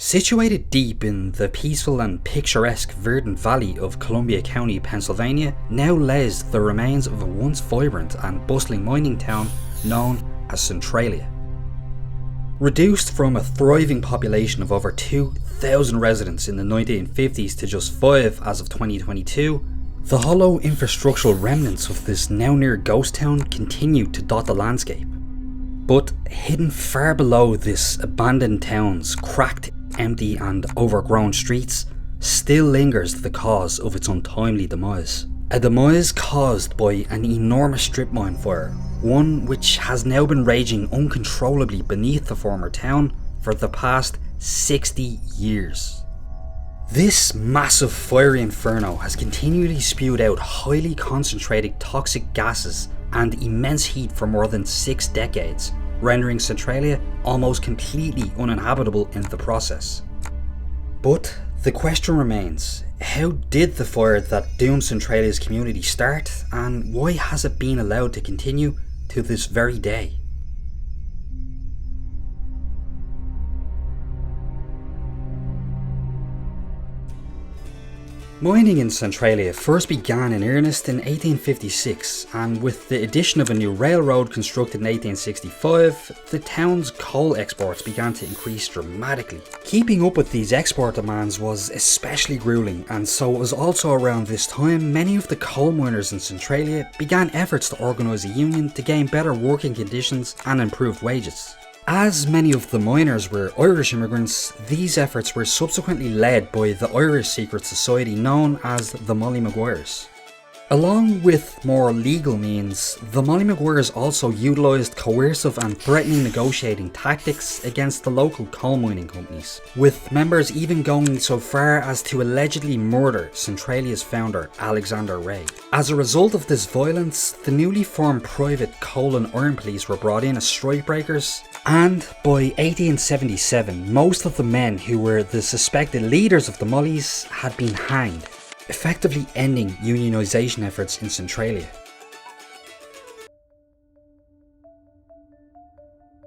Situated deep in the peaceful and picturesque verdant valley of Columbia County, Pennsylvania, now lays the remains of a once vibrant and bustling mining town known as Centralia. Reduced from a thriving population of over 2,000 residents in the 1950s to just 5 as of 2022, the hollow infrastructural remnants of this now near ghost town continue to dot the landscape. But hidden far below this abandoned town's cracked, empty and overgrown streets still lingers the cause of its untimely demise. A demise caused by an enormous strip mine fire, one which has now been raging uncontrollably beneath the former town for the past 60 years. This massive fiery inferno has continually spewed out highly concentrated toxic gases and immense heat for more than 6 decades, rendering Centralia almost completely uninhabitable in the process. But the question remains, how did the fire that doomed Centralia's community start, and why has it been allowed to continue to this very day? Mining in Centralia first began in earnest in 1856, and with the addition of a new railroad constructed in 1865, the town's coal exports began to increase dramatically. Keeping up with these export demands was especially grueling, and so it was also around this time many of the coal miners in Centralia began efforts to organise a union to gain better working conditions and improved wages. As many of the miners were Irish immigrants, these efforts were subsequently led by the Irish secret society known as the Maguires. Along with more legal means, the Maguires also utilised coercive and threatening negotiating tactics against the local coal mining companies, with members even going so far as to allegedly murder Centralia's founder, Alexander Ray. As a result of this violence, the newly formed private coal and iron police were brought in as strikebreakers, and by 1877 most of the men who were the suspected leaders of the MOLLIES had been hanged, effectively ending unionisation efforts in Centralia.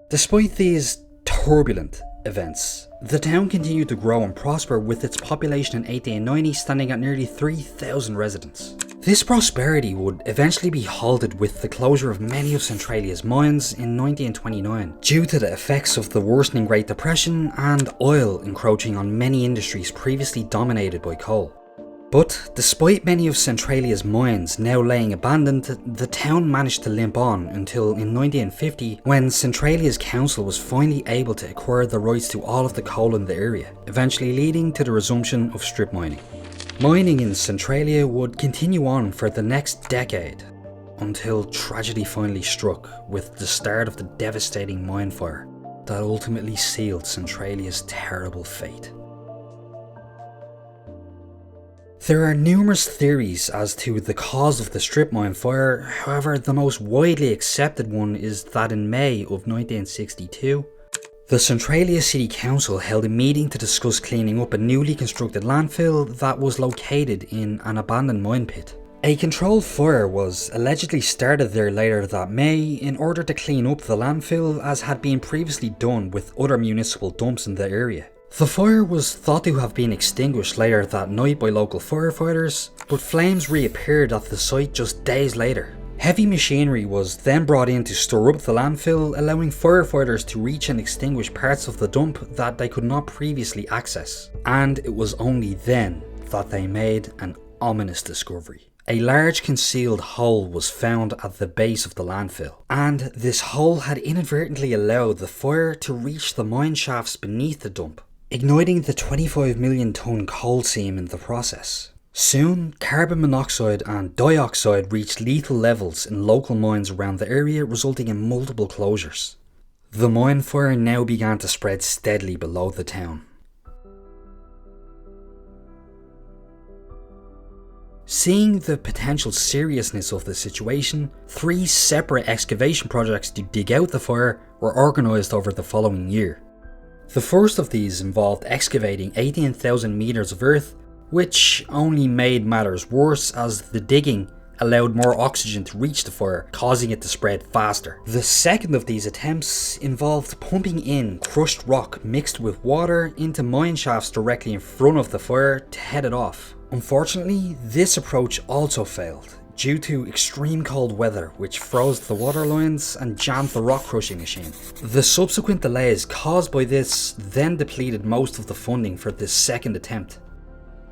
Despite these turbulent events, the town continued to grow and prosper, with its population in 1890 standing at nearly 3,000 residents. This prosperity would eventually be halted with the closure of many of Centralia's mines in 1929 due to the effects of the worsening Great Depression and oil encroaching on many industries previously dominated by coal. But despite many of Centralia's mines now laying abandoned, the town managed to limp on until in 1950, when Centralia's council was finally able to acquire the rights to all of the coal in the area, eventually leading to the resumption of strip mining. Mining in Centralia would continue on for the next decade, until tragedy finally struck with the start of the devastating mine fire that ultimately sealed Centralia's terrible fate. There are numerous theories as to the cause of the strip mine fire. However, the most widely accepted one is that in May of 1962, the Centralia City Council held a meeting to discuss cleaning up a newly constructed landfill that was located in an abandoned mine pit. A controlled fire was allegedly started there later that May in order to clean up the landfill, as had been previously done with other municipal dumps in the area. The fire was thought to have been extinguished later that night by local firefighters, but flames reappeared at the site just days later. Heavy machinery was then brought in to stir up the landfill, allowing firefighters to reach and extinguish parts of the dump that they could not previously access. And it was only then that they made an ominous discovery. A large concealed hole was found at the base of the landfill, and this hole had inadvertently allowed the fire to reach the mine shafts beneath the dump, igniting the 25 million ton coal seam in the process. Soon, carbon monoxide and dioxide reached lethal levels in local mines around the area, resulting in multiple closures. The mine fire now began to spread steadily below the town. Seeing the potential seriousness of the situation, 3 separate excavation projects to dig out the fire were organised over the following year. The first of these involved excavating 18,000 metres of earth, which only made matters worse as the digging allowed more oxygen to reach the fire, causing it to spread faster. The second of these attempts involved pumping in crushed rock mixed with water into mine shafts directly in front of the fire to head it off. Unfortunately, this approach also failed due to extreme cold weather which froze the water lines and jammed the rock crushing machine. The subsequent delays caused by this then depleted most of the funding for this second attempt.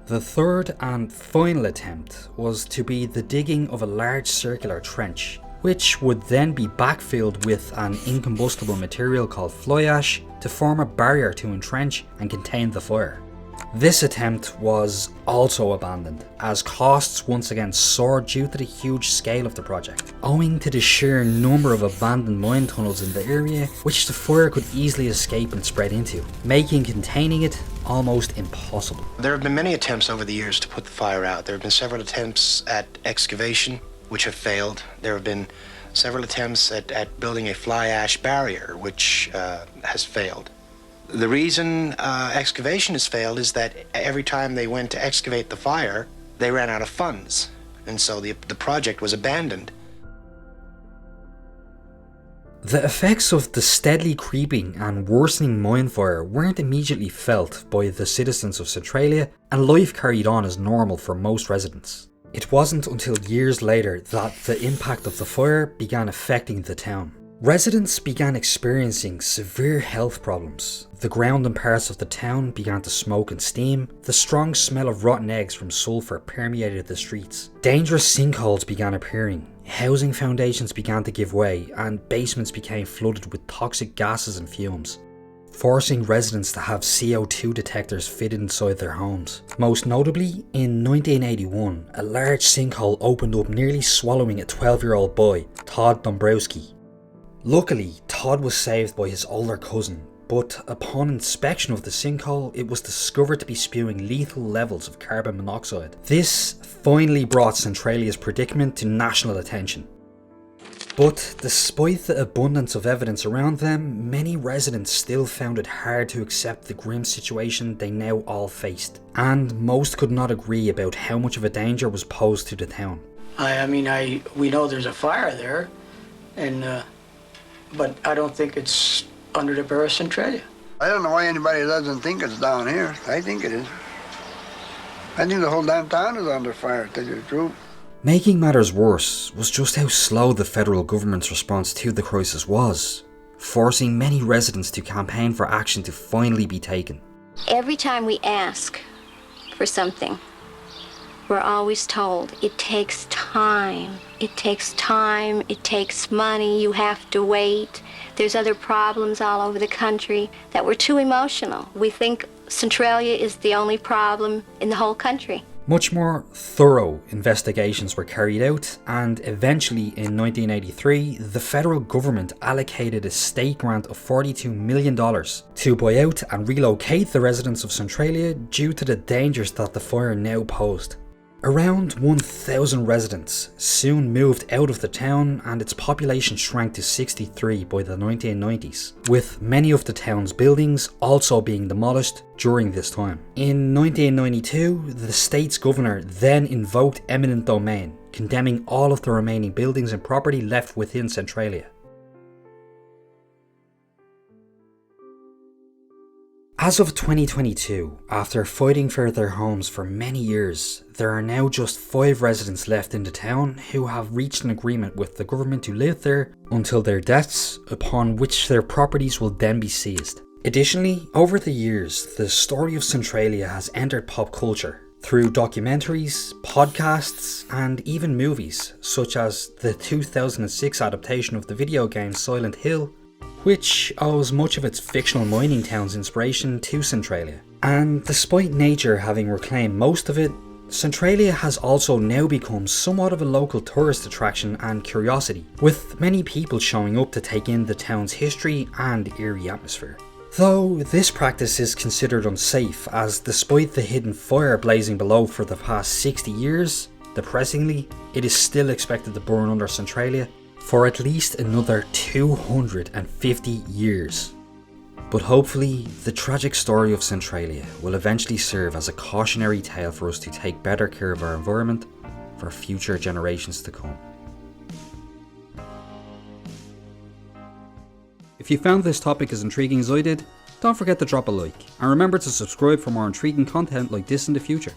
The third and final attempt was to be the digging of a large circular trench, which would then be backfilled with an incombustible material called fly ash to form a barrier to entrench and contain the fire. This attempt was also abandoned, as costs once again soared due to the huge scale of the project, owing to the sheer number of abandoned mine tunnels in the area which the fire could easily escape and spread into, making containing it almost impossible. There have been many attempts over the years to put the fire out. There have been several attempts at excavation which have failed. There have been several attempts at building a fly ash barrier which has failed. The reason excavation has failed is that every time they went to excavate the fire, they ran out of funds, and so the project was abandoned. The effects of the steadily creeping and worsening mine fire weren't immediately felt by the citizens of Centralia, and life carried on as normal for most residents. It wasn't until years later that the impact of the fire began affecting the town. Residents began experiencing severe health problems. The ground and parts of the town began to smoke and steam. The strong smell of rotten eggs from sulphur permeated the streets. Dangerous sinkholes began appearing. Housing foundations began to give way, and basements became flooded with toxic gases and fumes, forcing residents to have CO2 detectors fitted inside their homes. Most notably, in 1981, a large sinkhole opened up, nearly swallowing a 12-year-old boy, Todd Dombrowski. Luckily, Todd was saved by his older cousin, but upon inspection of the sinkhole, it was discovered to be spewing lethal levels of carbon monoxide. This finally brought Centralia's predicament to national attention. But despite the abundance of evidence around them, many residents still found it hard to accept the grim situation they now all faced, and most could not agree about how much of a danger was posed to the town. We know there's a fire there, but I don't think it's under the borough of Centralia. I don't know why anybody doesn't think it's down here. I think it is. I think the whole damn town is under fire, to tell you the truth. Making matters worse was just how slow the federal government's response to the crisis was, forcing many residents to campaign for action to finally be taken. Every time we ask for something, we're always told it takes time. It takes time, it takes money, you have to wait. There's other problems all over the country, that we're too emotional. We think Centralia is the only problem in the whole country. Much more thorough investigations were carried out, and eventually in 1983, the federal government allocated a state grant of $42 million to buy out and relocate the residents of Centralia due to the dangers that the fire now posed. Around 1,000 residents soon moved out of the town, and its population shrank to 63 by the 1990s, with many of the town's buildings also being demolished during this time. In 1992, the state's governor then invoked eminent domain, condemning all of the remaining buildings and property left within Centralia. As of 2022, after fighting for their homes for many years, there are now just 5 residents left in the town who have reached an agreement with the government to live there until their deaths, upon which their properties will then be seized. Additionally, over the years, the story of Centralia has entered pop culture through documentaries, podcasts, and even movies, such as the 2006 adaptation of the video game Silent Hill, which owes much of its fictional mining town's inspiration to Centralia. And despite nature having reclaimed most of it, Centralia has also now become somewhat of a local tourist attraction and curiosity, with many people showing up to take in the town's history and eerie atmosphere. Though this practice is considered unsafe, as despite the hidden fire blazing below for the past 60 years, depressingly, it is still expected to burn under Centralia for at least another 250 years. But hopefully, the tragic story of Centralia will eventually serve as a cautionary tale for us to take better care of our environment, for future generations to come. If you found this topic as intriguing as I did, don't forget to drop a like, and remember to subscribe for more intriguing content like this in the future.